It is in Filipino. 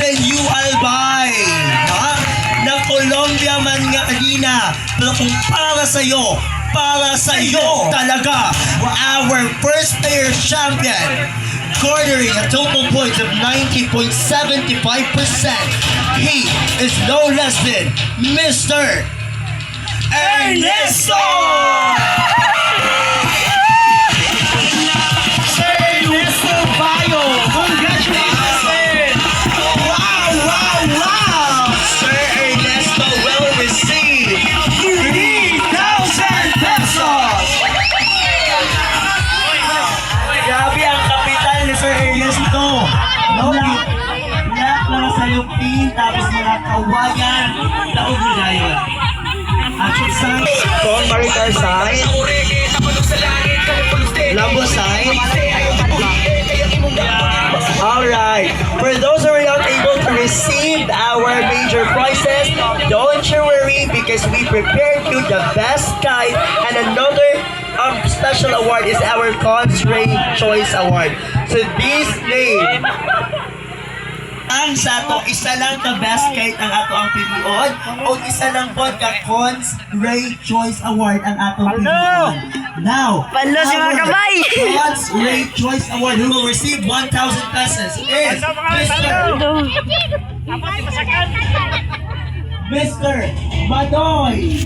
Senyu Albay, na Colombia man nga kanina, pero kung para sa'yo talaga, our first player champion, garnering a total points of 90.75%. He is no less than Mr. Ernesto! Sir Ernesto Bayo, congratulations! Wow! Sir Ernesto will receive 3,000 pesos! Grabe ang kapital ni Sir Ernesto. Lahat mga salupin, tapos mga kawayan, taog nila yun. At sa Kong Maricar side, Lambo side. Alright, for those who are not able to receive our major prizes, don't you worry because we prepared you the best kind, and another special award is our Consray Choice Award. So this name, ang sa to, isa lang ka best kahit ang ato ang pilion o isa lang po ka Cons Ray Choice Award ang atong pilion. Now, Palo si mga kabay! Cons Ray Choice Award who will receive 1,000 pesos is Mr. Badoy.